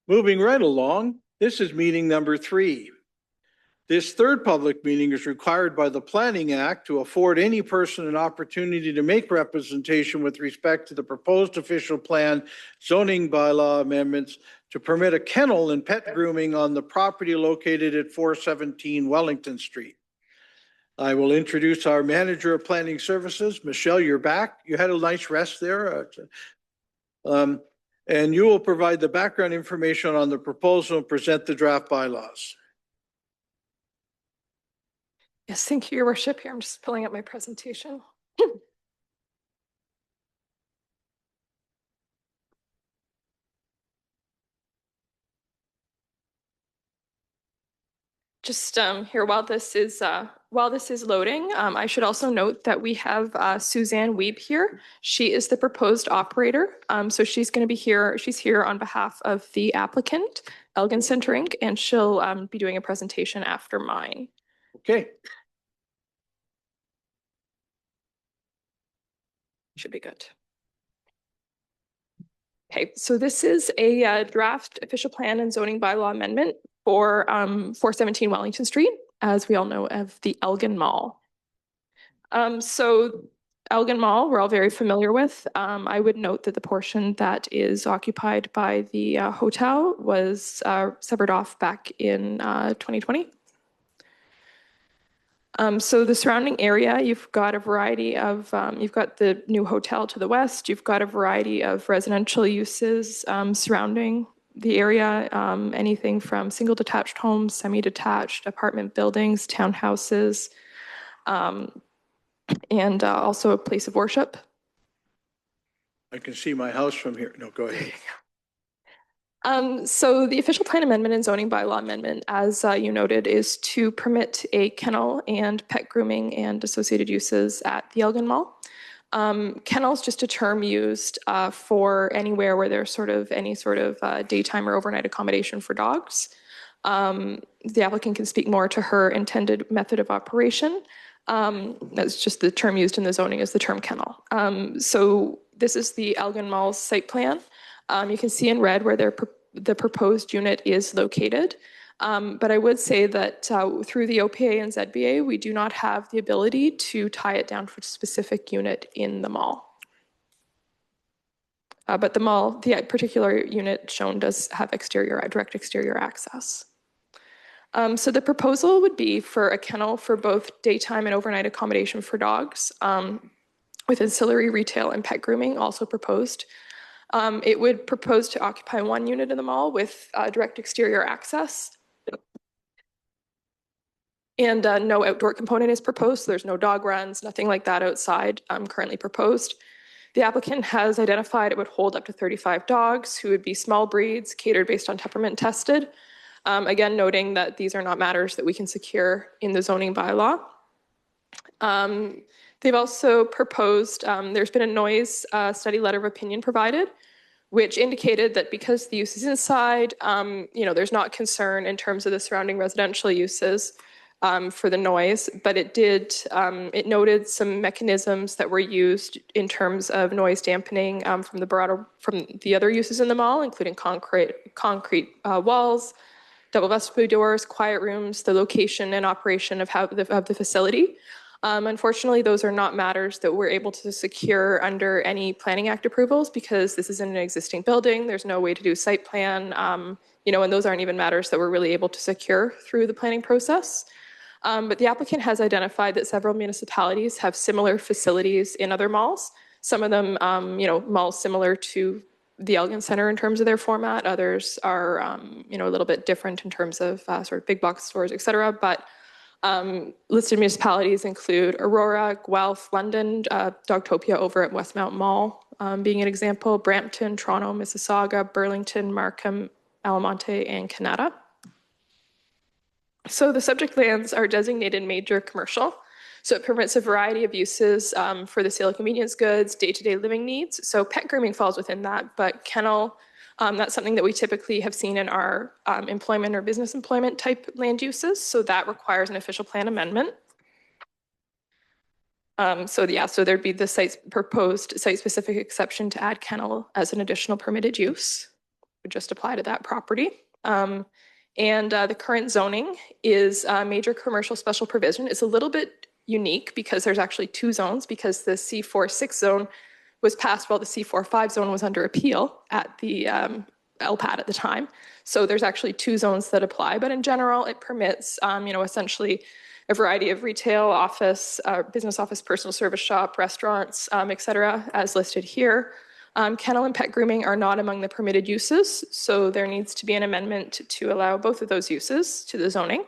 Moving right along, this is meeting number 3. This third public meeting is required by the Planning Act to afford any person an opportunity to make representation with respect to the proposed official plan zoning bylaw amendments to permit a kennel and pet grooming on the property located at 417 Wellington Street. I will introduce our Manager of Planning Services. Michelle, you're back. You had a nice rest there. And you will provide the background information on the proposal and present the draft bylaws. Yes, thank you, Your Worship. Here, I'm just pulling up my presentation. Just here, while this is loading, I should also note that we have Suzanne Wiebe here. She is the proposed operator. So she's going to be here. She's here on behalf of the applicant, Elgin Center Inc., and she'll be doing a presentation after mine. Okay. Should be good. Okay, so this is a draft official plan and zoning bylaw amendment for 417 Wellington Street, as we all know of the Elgin Mall. So Elgin Mall, we're all very familiar with. I would note that the portion that is occupied by the hotel was severed off back in 2020. So the surrounding area, you've got a variety of, you've got the new hotel to the west, you've got a variety of residential uses surrounding the area, anything from single detached homes, semi-detached apartment buildings, townhouses, and also a place of worship. I can see my house from here. No, go ahead. So the official plan amendment and zoning bylaw amendment, as you noted, is to permit a kennel and pet grooming and associated uses at the Elgin Mall. Kennel is just a term used for anywhere where there's any sort of daytime or overnight accommodation for dogs. The applicant can speak more to her intended method of operation. That's just the term used in the zoning is the term kennel. So this is the Elgin Mall's site plan. You can see in red where the proposed unit is located. But I would say that through the OPA and ZBA, we do not have the ability to tie it down for a specific unit in the mall. But the mall, the particular unit shown does have direct exterior access. So the proposal would be for a kennel for both daytime and overnight accommodation for dogs, with ancillary retail and pet grooming also proposed. It would propose to occupy one unit in the mall with direct exterior access. And no outdoor component is proposed, so there's no dog runs, nothing like that outside currently proposed. The applicant has identified it would hold up to 35 dogs who would be small breeds, catered based on temperament tested. Again, noting that these are not matters that we can secure in the zoning bylaw. They've also proposed, there's been a noise study letter of opinion provided, which indicated that because the use is inside, there's not concern in terms of the surrounding residential uses for the noise, but it noted some mechanisms that were used in terms of noise dampening from the other uses in the mall, including concrete walls, double vestibule doors, quiet rooms, the location and operation of the facility. Unfortunately, those are not matters that we're able to secure under any Planning Act approvals because this is in an existing building. There's no way to do site plan, and those aren't even matters that we're really able to secure through the planning process. But the applicant has identified that several municipalities have similar facilities in other malls. Some of them, malls similar to the Elgin Center in terms of their format. Others are, a little bit different in terms of sort of big box stores, et cetera. But listed municipalities include Aurora, Guelph, London, Dogtopia over at Westmount Mall being an example, Brampton, Toronto, Mississauga, Burlington, Markham, Alamonte, and Canada. So the subject lands are designated major commercial. So it permits a variety of uses for the sale of convenience goods, day-to-day living needs. So pet grooming falls within that, but kennel, that's something that we typically have seen in our employment or business employment type land uses. So that requires an official plan amendment. So there'd be the proposed site-specific exception to add kennel as an additional permitted use. would just apply to that property. The current zoning is major commercial special provision. It's a little bit unique because there's actually two zones, because the C4-6 zone was passed while the C4-5 zone was under appeal at the LPAT at the time. So there's actually two zones that apply, but in general, it permits, essentially a variety of retail, office, business office, personal service shop, restaurants, et cetera, as listed here. Kennel and pet grooming are not among the permitted uses, so there needs to be an amendment to allow both of those uses to the zoning.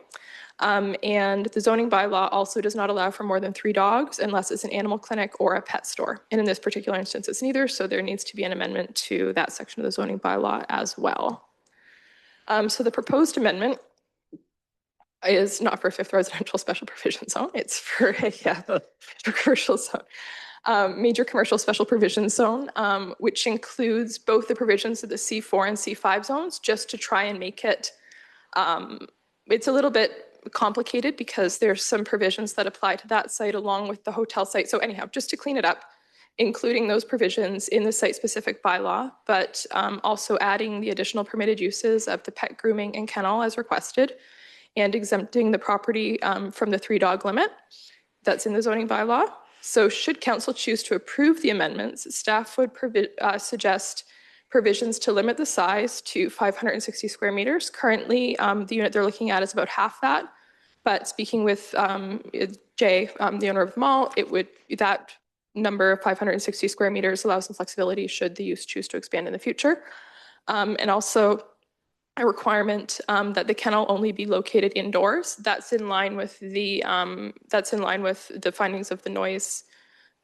And the zoning bylaw also does not allow for more than 3 dogs unless it's an animal clinic or a pet store. And in this particular instance, it's neither, so there needs to be an amendment to that section of the zoning bylaw as well. So the proposed amendment is not for a 5th residential special provision zone, it's for a commercial zone. Major commercial special provision zone, which includes both the provisions of the C4 and C5 zones, just to try and make it, it's a little bit complicated because there's some provisions that apply to that site along with the hotel site. So anyhow, just to clean it up, including those provisions in the site-specific bylaw, but also adding the additional permitted uses of the pet grooming and kennel as requested, and exempting the property from the 3-dog limit that's in the zoning bylaw. So should council choose to approve the amendments, staff would suggest provisions to limit the size to 560 square meters. Currently, the unit they're looking at is about half that. But speaking with Jay, the owner of the mall, that number of 560 square meters allows some flexibility should the use choose to expand in the future. And also a requirement that the kennel only be located indoors. That's in line with the findings of the noise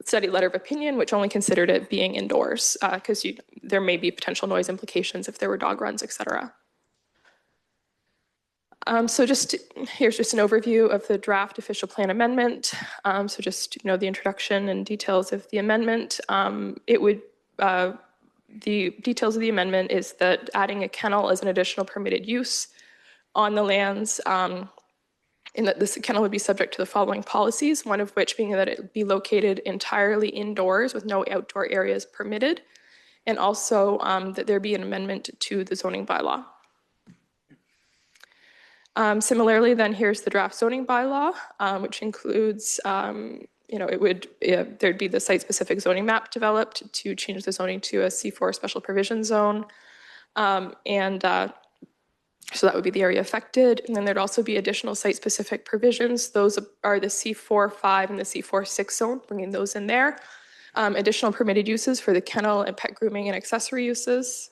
study letter of opinion, which only considered it being indoors because there may be potential noise implications if there were dog runs, etc. So here's just an overview of the draft official plan amendment. So just the introduction and details of the amendment. The details of the amendment is that adding a kennel as an additional permitted use on the lands, in that this kennel would be subject to the following policies, one of which being that it be located entirely indoors with no outdoor areas permitted, and also that there be an amendment to the zoning bylaw. Similarly, then here's the draft zoning bylaw, which includes, there'd be the site-specific zoning map developed to change the zoning to a C4 special provision zone. So that would be the area affected. And then there'd also be additional site-specific provisions. Those are the C4-5 and the C4-6 zone, bringing those in there. Additional permitted uses for the kennel and pet grooming and accessory uses.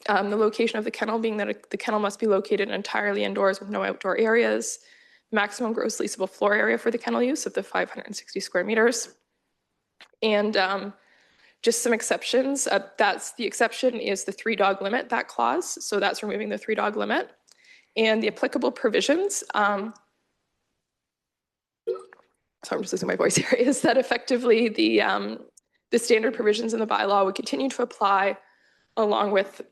The location of the kennel being that the kennel must be located entirely indoors with no outdoor areas. Maximum gross leasable floor area for the kennel use of the 560 square meters. And just some exceptions. The exception is the 3-dog limit, that clause. So that's removing the 3-dog limit. And the applicable provisions, so I'm just losing my voice here, is that effectively the standard provisions in the bylaw would continue to apply along with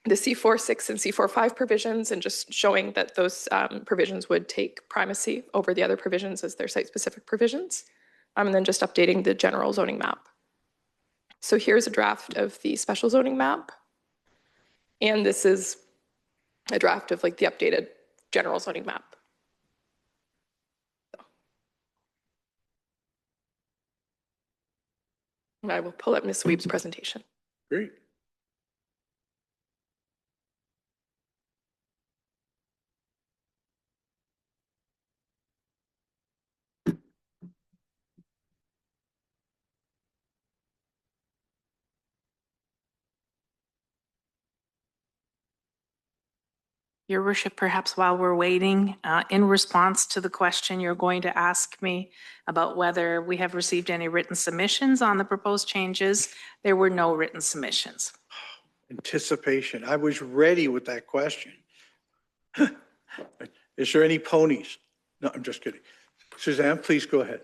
the C4-6 and C4-5 provisions, and just showing that those provisions would take primacy over the other provisions as their site-specific provisions, and then just updating the general zoning map. So here's a draft of the special zoning map, and this is a draft of the updated general zoning map. And I will pull up Ms. Weeb's presentation. Great. Your worship, perhaps while we're waiting, in response to the question you're going to ask me about whether we have received any written submissions on the proposed changes, there were no written submissions. Anticipation. I was ready with that question. Is there any ponies? No, I'm just kidding. Suzanne, please go ahead.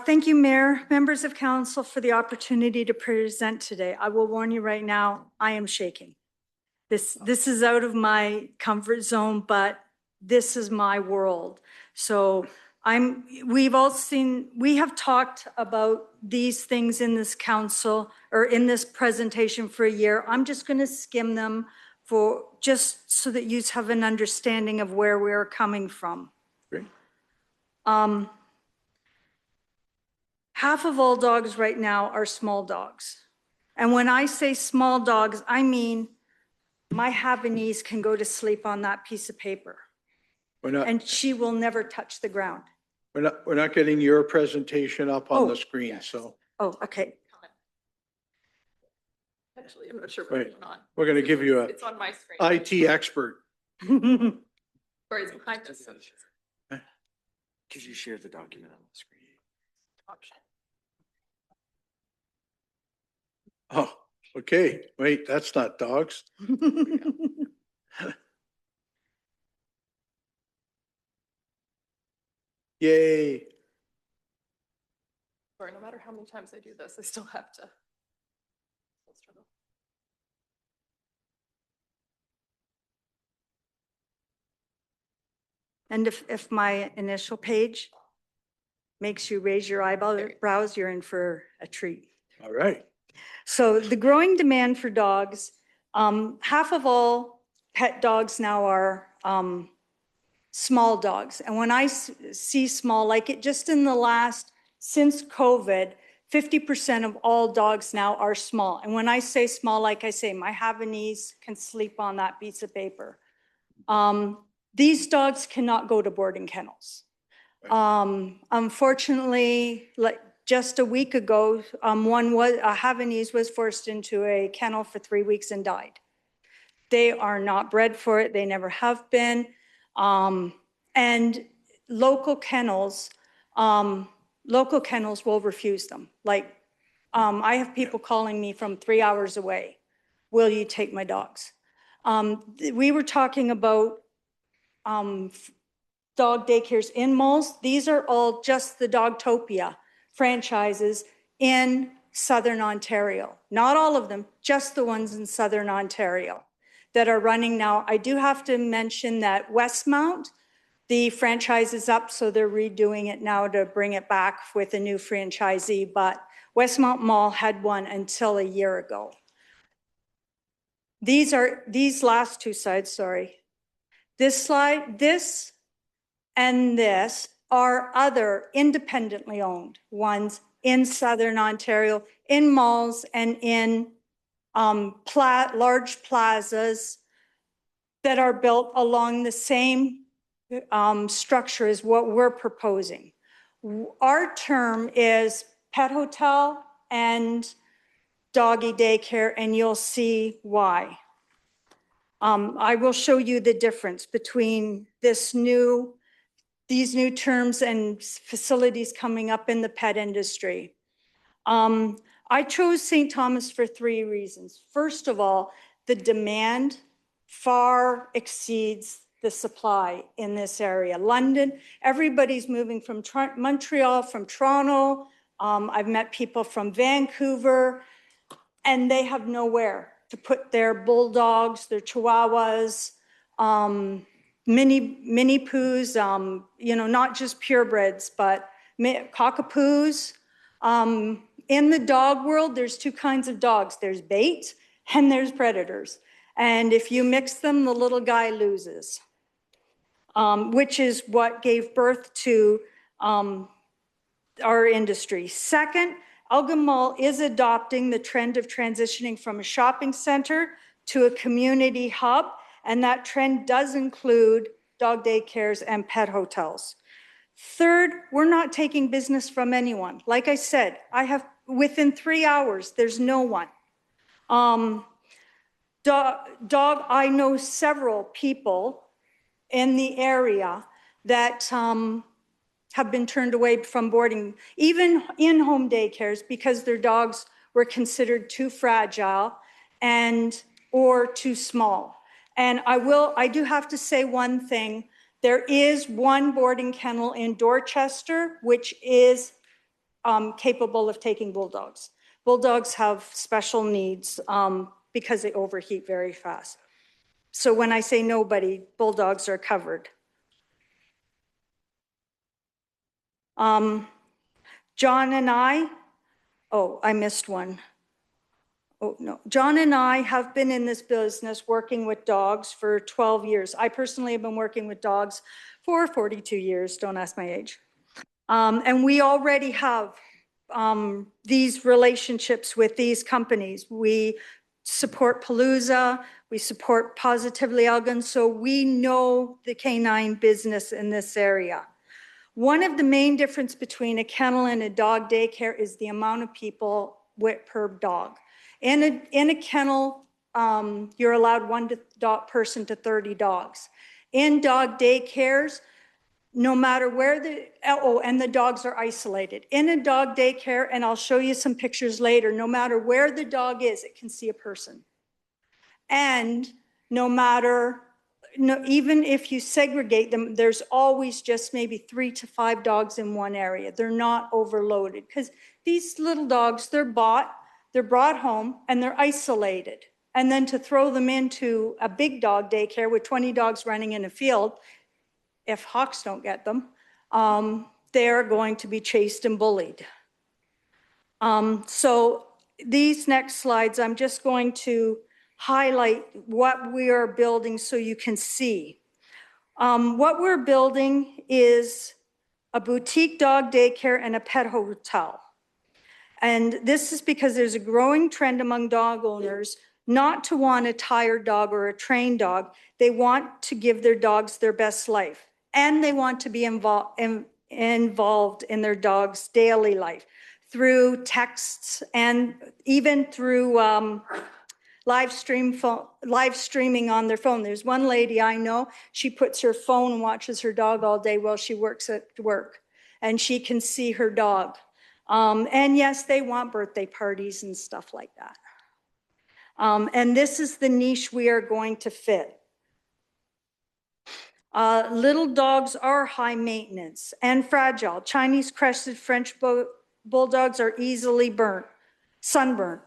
Thank you, Mayor, members of council, for the opportunity to present today. I will warn you right now, I am shaking. This is out of my comfort zone, but this is my world. So we have talked about these things in this council or in this presentation for a year. I'm just going to skim them for just so that you have an understanding of where we're coming from. Great. Half of all dogs right now are small dogs. And when I say small dogs, I mean my Havanese can go to sleep on that piece of paper and she will never touch the ground. We're not getting your presentation up on Oh, the screen, so Oh, okay. Actually, I'm not sure Right. what's going on. we're going to give you a It's on my screen. IT expert. Sorry, it's behind us. Could you share the document on the screen? Option. Oh, okay. Wait, that's not dogs. Yay. Sorry, no matter how many times I do this, I still have to. Still struggle. And if my initial page makes you raise your eyebrows, you're in for a treat. All right. So the growing demand for dogs, half of all pet dogs now are small dogs. And when I see small, like it just in the last, since COVID, 50% of all dogs now are small. And when I say small, like I say, my Havanese can sleep on that piece of paper. These dogs cannot go to boarding kennels. Unfortunately, like just a week ago, a Havanese was forced into a kennel for 3 weeks and died. They are not bred for it. They never have been. And local kennels will refuse them. Like, I have people calling me from 3 hours away. Will you take my dogs? We were talking about dog daycares in malls. These are all just the Dogtopia franchises in Southern Ontario. Not all of them, just the ones in Southern Ontario that are running now. I do have to mention that Westmount, the franchise is up, so they're redoing it now to bring it back with a new franchisee, but Westmount Mall had one until a year ago. These last two slides, sorry. This slide, this and this are other independently owned ones in Southern Ontario, in malls and in large plazas that are built along the same structure as what we're proposing. Our term is pet hotel and doggy daycare, and you'll see why. I will show you the difference between these new terms and facilities coming up in the pet industry. I chose St. Thomas for 3 reasons. First of all, the demand far exceeds the supply in this area. London, everybody's moving from Montreal, from Toronto. I've met people from Vancouver, and they have nowhere to put their bulldogs, their chihuahuas, mini poos, not just purebreds, but cockapoos. In the dog world, there's 2 kinds of dogs. There's bait and there's predators. And if you mix them, the little guy loses, which is what gave birth to our industry. Second, Elgin Mall is adopting the trend of transitioning from a shopping center to a community hub, and that trend does include dog daycares and pet hotels. Third, we're not taking business from anyone. Like I said, within 3 hours, there's no one. I know several people in the area that have been turned away from boarding, even in-home daycares, because their dogs were considered too fragile or too small. And I do have to say one thing. There is one boarding kennel in Dorchester, which is capable of taking bulldogs. Bulldogs have special needs because they overheat very fast. So when I say nobody, bulldogs are covered. John and I, oh, I missed one. Oh, no. John and I have been in this business working with dogs for 12 years. I personally have been working with dogs for 42 years. Don't ask my age. And we already have these relationships with these companies. We support Palooza, we support Positively Elgin, so we know the canine business in this area. One of the main difference between a kennel and a dog daycare is the amount of people per dog. In a kennel, you're allowed one person to 30 dogs. In dog daycares, no matter where and the dogs are isolated. In a dog daycare, and I'll show you some pictures later, no matter where the dog is, it can see a person. And even if you segregate them, there's always just maybe 3 to 5 dogs in one area. They're not overloaded because these little dogs, they're brought home and they're isolated. And then to throw them into a big dog daycare with 20 dogs running in a field, if hawks don't get them, they're going to be chased and bullied. So these next slides, I'm just going to highlight what we are building so you can see. What we're building is a boutique dog daycare and a pet hotel. And this is because there's a growing trend among dog owners not to want a tired dog or a trained dog. They want to give their dogs their best life. And they want to be involved in their dog's daily life through texts and even through live streaming on their phone. There's one lady I know, she puts her phone and watches her dog all day while she works at work, and she can see her dog. And yes, they want birthday parties and stuff like that. And this is the niche we are going to fit. Little dogs are high maintenance and fragile. Chinese crested French bulldogs are easily sunburnt.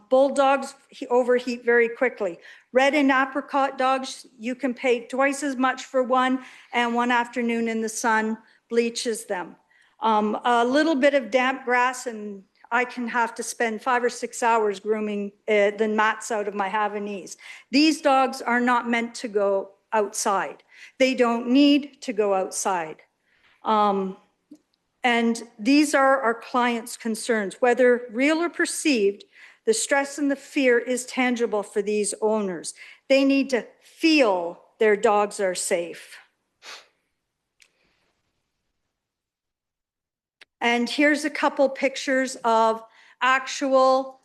Bulldogs overheat very quickly. Red and apricot dogs, you can pay twice as much for one, and one afternoon in the sun bleaches them. A little bit of damp grass and I can have to spend 5 or 6 hours grooming the mats out of my Havanese. These dogs are not meant to go outside. They don't need to go outside. And these are our clients' concerns. Whether real or perceived, the stress and the fear is tangible for these owners. They need to feel their dogs are safe. And here's a couple pictures of actual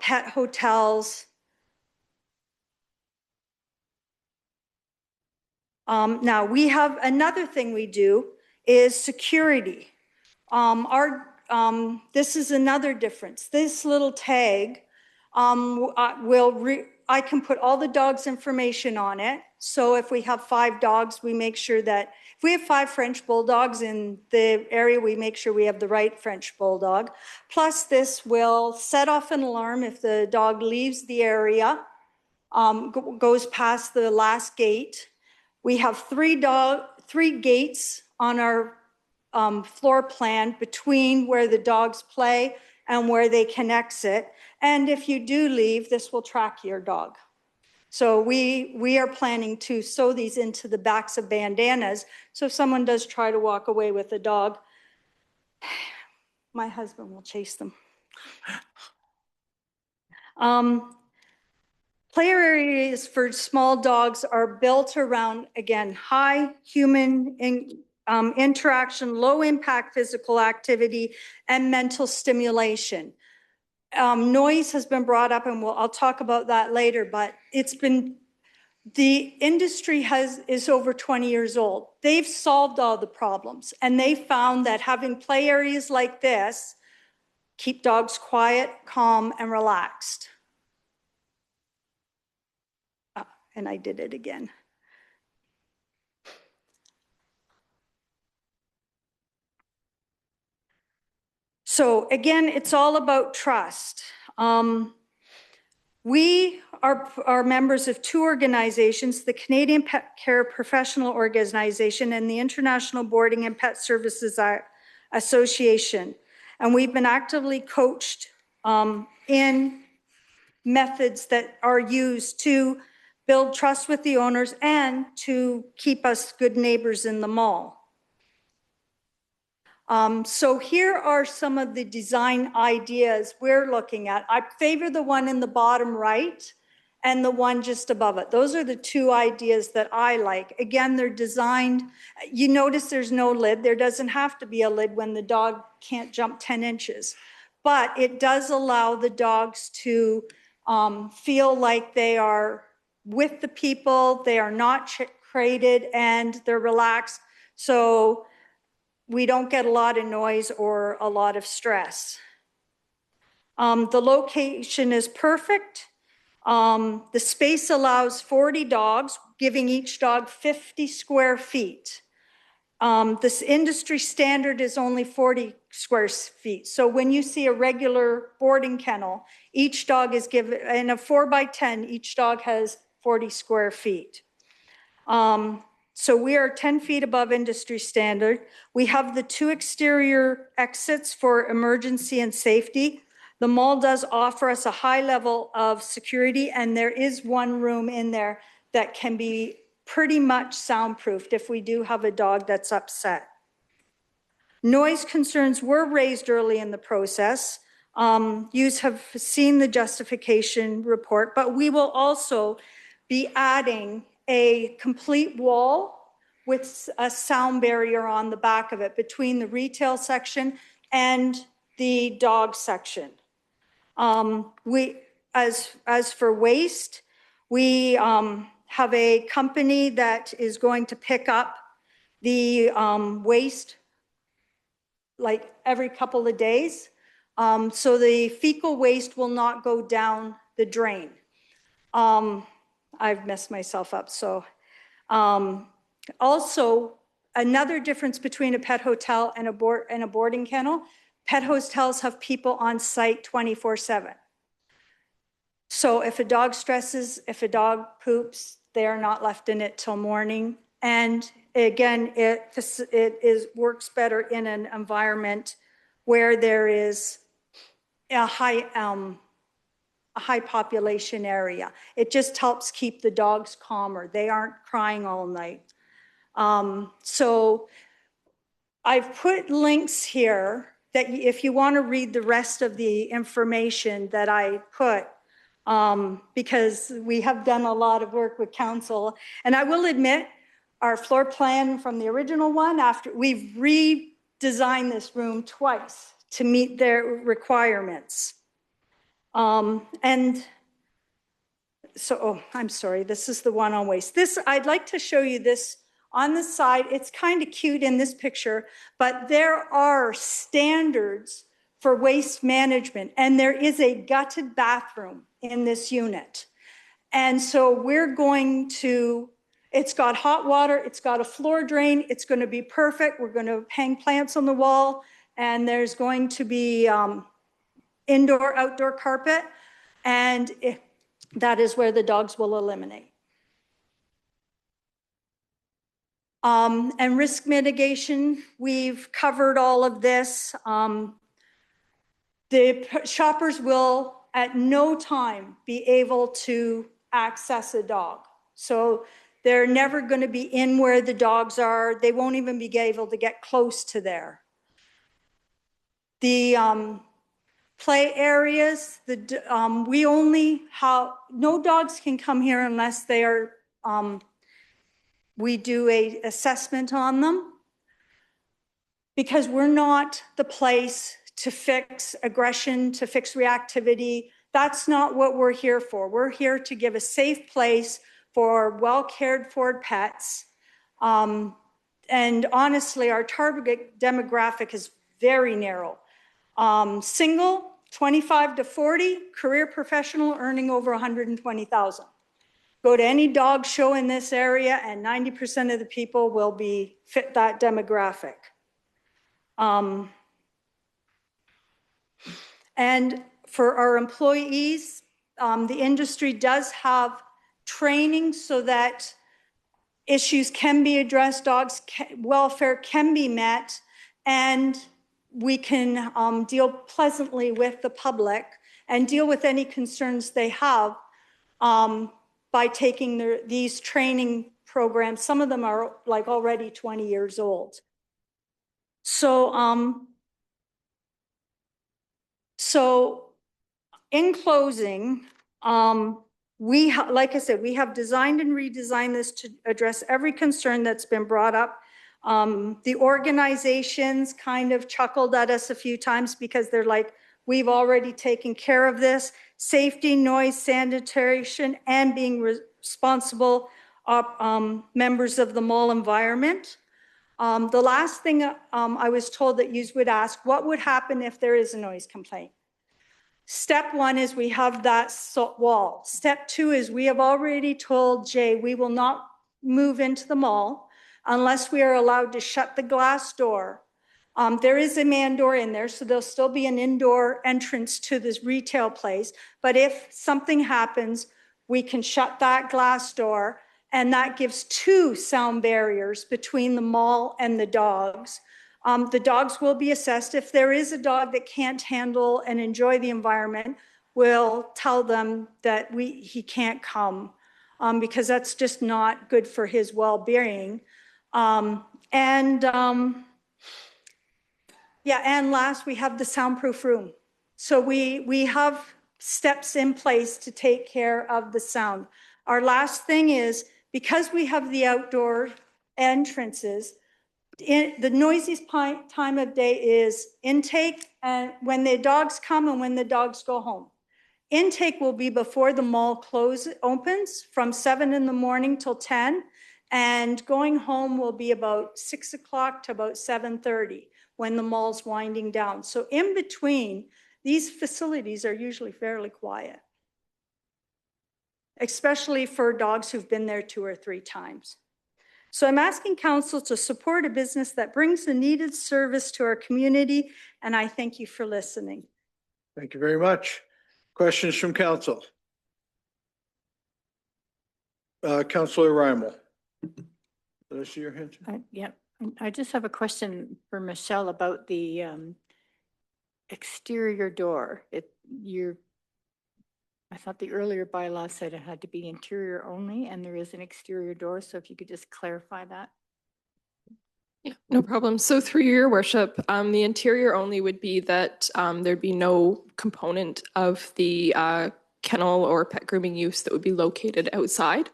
pet hotels. Now, we have another thing we do is security. This is another difference. This little tag I can put all the dogs' information on it. So if we have 5 dogs, we make sure that if we have 5 French bulldogs in the area, we make sure we have the right French bulldog. Plus, this will set off an alarm if the dog leaves the area, goes past the last gate. We have 3 gates on our floor plan between where the dogs play and where they can exit. And if you do leave, this will track your dog. So we are planning to sew these into the backs of bandanas. So if someone does try to walk away with a dog, my husband will chase them. Play areas for small dogs are built around, again, high human interaction, low impact physical activity, and mental stimulation. Noise has been brought up, and I'll talk about that later, but the industry is over 20 years old. They've solved all the problems, and they found that having play areas like this keep dogs quiet, calm, and relaxed. And I did it again. So again, it's all about trust. We are members of 2 organizations, the Canadian Pet Care Professional Organization and the International Boarding and Pet Services Association. And we've been actively coached in methods that are used to build trust with the owners and to keep us good neighbors in the mall. So here are some of the design ideas we're looking at. I favor the one in the bottom right and the one just above it. Those are the two ideas that I like. Again, they're designed, you notice there's no lid. There doesn't have to be a lid when the dog can't jump 10 inches. But it does allow the dogs to feel like they are with the people, they are not crated, and they're relaxed. So we don't get a lot of noise or a lot of stress. The location is perfect. The space allows 40 dogs, giving each dog 50 square feet. This industry standard is only 40 square feet. So when you see a regular boarding kennel, each dog is given, in a 4x10, each dog has 40 square feet. So we are 10 feet above industry standard. We have the 2 exterior exits for emergency and safety. The mall does offer us a high level of security, and there is one room in there that can be pretty much soundproofed if we do have a dog that's upset. Noise concerns were raised early in the process. You have seen the justification report, but we will also be adding a complete wall with a sound barrier on the back of it between the retail section and the dog section. As for waste, we have a company that is going to pick up the waste like every couple of days. So the fecal waste will not go down the drain. I've messed myself up. So also another difference between a pet hotel and a boarding kennel, pet hotels have people on site 24/7. So if a dog stresses, if a dog poops, they are not left in it till morning. And again, it works better in an environment where there is a high population area. It just helps keep the dogs calmer. They aren't crying all night. So I've put links here that if you want to read the rest of the information that I put, because we have done a lot of work with council. And I will admit, our floor plan from the original one, after we've redesigned this room twice to meet their requirements. And so, oh, I'm sorry, this is the one on waste. I'd like to show you this on the side. It's kind of cute in this picture, but there are standards for waste management, and there is a gutted bathroom in this unit. And so we're going to, it's got hot water, it's got a floor drain, it's going to be perfect. We're going to hang plants on the wall, and there's going to be indoor, outdoor carpet, and that is where the dogs will eliminate. And risk mitigation, we've covered all of this. The shoppers will at no time be able to access a dog. So they're never going to be in where the dogs are. They won't even be able to get close to there. The play areas, we only have, no dogs can come here unless they are, we do a assessment on them, because we're not the place to fix aggression, to fix reactivity. That's not what we're here for. We're here to give a safe place for well cared for pets. And honestly, our target demographic is very narrow. Single, 25 to 40, career professional earning over 120,000. Go to any dog show in this area and 90% of the people will be fit that demographic. And for our employees, the industry does have training so that issues can be addressed, dogs welfare can be met, and we can deal pleasantly with the public and deal with any concerns they have by taking these training programs. Some of them are like already 20 years old. So, in closing, like I said, we have designed and redesigned this to address every concern that's been brought up. The organizations kind of chuckled at us a few times because they're like, we've already taken care of this. Safety, noise, sanitation, and being responsible members of the mall environment. The last thing I was told that you would ask, what would happen if there is a noise complaint? Step one is we have that wall. Step two is we have already told Jay we will not move into the mall unless we are allowed to shut the glass door. There is a man door in there, so there'll still be an indoor entrance to this retail place. But if something happens, we can shut that glass door, and that gives 2 sound barriers between the mall and the dogs. The dogs will be assessed. If there is a dog that can't handle and enjoy the environment, we'll tell them that he can't come because that's just not good for his well-being. And last, we have the soundproof room. So we have steps in place to take care of the sound. Our last thing is, because we have the outdoor entrances, the noisiest time of day is intake and when the dogs come and when the dogs go home. Intake will be before the mall opens from 7 in the morning till 10, and going home will be about 6 o'clock to about 7:30 when the mall's winding down. So in between, these facilities are usually fairly quiet, especially for dogs who've been there 2 or 3 times. So I'm asking council to support a business that brings the needed service to our community, and I thank you for listening. Thank you very much. Questions from council? Councillor Reimel. Did I see your hand? Yeah, I just have a question for Michelle about the exterior door. I thought the earlier bylaw said it had to be interior only, and there is an exterior door. So if you could just clarify that. Yeah, no problem. So through your worship, the interior only would be that there'd be no component of the kennel or pet grooming use that would be located outside.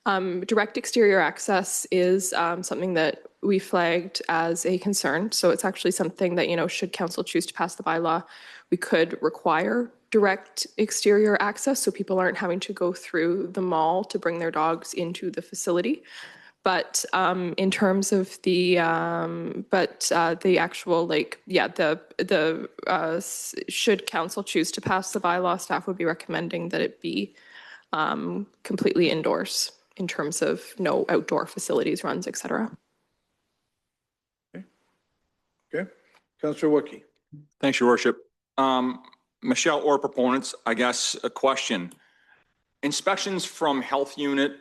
Direct exterior access is something that we flagged as a concern. So it's actually something that, should council choose to pass the bylaw, we could require direct exterior access so people aren't having to go through the mall to bring their dogs into the facility. But in terms of the actual, should council choose to pass the bylaw, staff would be recommending that it be completely indoors in terms of no outdoor facilities, runs, et cetera. Okay. Councillor Wookie. Thanks, Your Worship. Michelle or proponents, I guess a question. Inspections from health unit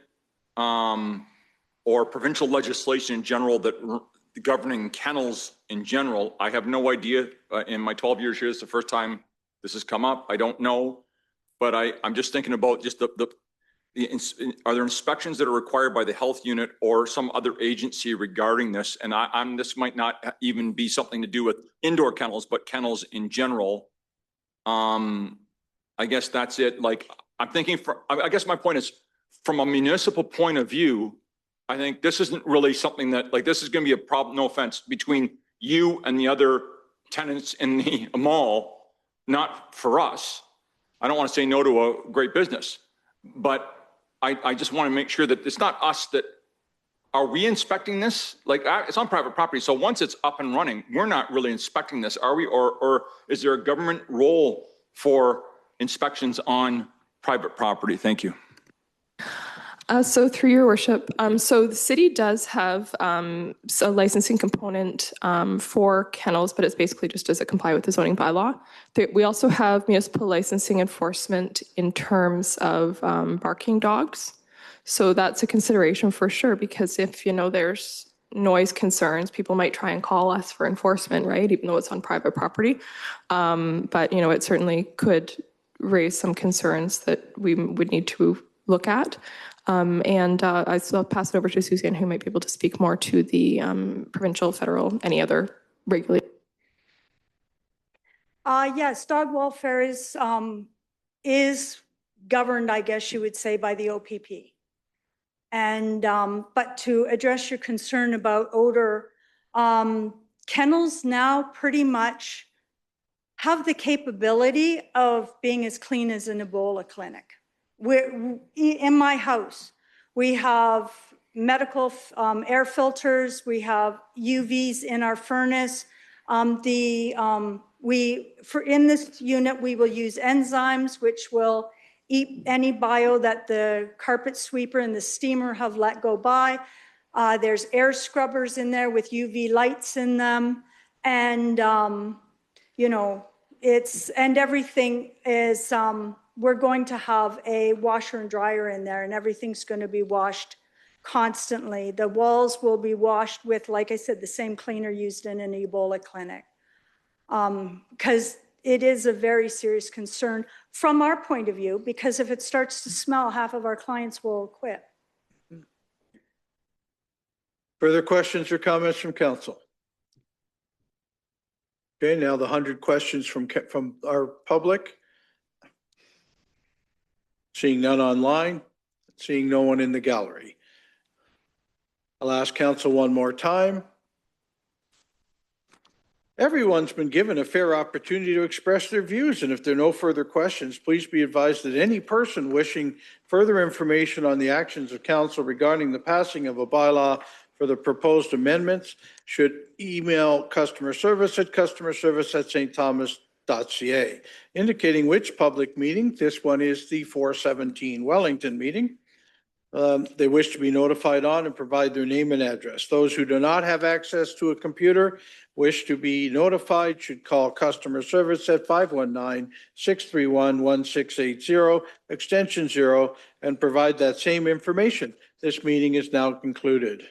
or provincial legislation in general that governing kennels in general, I have no idea. In my 12 years here, it's the first time this has come up. I don't know, but I'm just thinking about just are there inspections that are required by the health unit or some other agency regarding this? And this might not even be something to do with indoor kennels, but kennels in general. I guess that's it. Like, I'm thinking I guess my point is, from a municipal point of view, I think this isn't really something that, this is going to be a problem, no offense, between you and the other tenants in the mall, not for us. I don't want to say no to a great business, but I just want to make sure that it's not us that, are we inspecting this? It's on private property. So once it's up and running, we're not really inspecting this, are we? Or is there a government role for inspections on private property? Thank you. So through your worship, so the city does have a licensing component for kennels, but it's basically just does it comply with the zoning bylaw. We also have municipal licensing enforcement in terms of barking dogs. So that's a consideration for sure, because if, there's noise concerns. People might try and call us for enforcement, right? Even though it's on private property. But, it certainly could raise some concerns that we would need to look at. I still pass it over to Suzanne, who might be able to speak more to the provincial, federal, any other regulation. Yes, dog welfare is governed, I guess you would say, by the OPP. And, but to address your concern about odor, kennels now pretty much have the capability of being as clean as an Ebola clinic. In my in we have medical air filters, we have UVs in our furnace. In this unit, we will use enzymes, which will eat any bio that the carpet sweeper and the steamer have let go by. There's air scrubbers in there with UV lights in them. And, and everything is, we're going to have a washer and dryer in there, and everything's going to be washed constantly. The walls will be washed with, like I said, the same cleaner used in an Ebola clinic. Because it is a very serious concern from our point of view, because if it starts to smell, half of our clients will quit. Further questions or comments from council? Okay, now the 100 questions from our public. Seeing none online, seeing no one in the gallery. I'll ask council one more time. Everyone's been given a fair opportunity to express their views, and if there are no further questions, please be advised that any person wishing further information on the actions of council regarding the passing of a bylaw for the proposed amendments should email customer service at stthomas.ca, indicating which public meeting. This one is the 417 Wellington meeting. They wish to be notified on and provide their name and address. Those who do not have access to a computer wish to be notified should call customer service at 519-631-1680, extension 0, and provide that same information. This meeting is now concluded.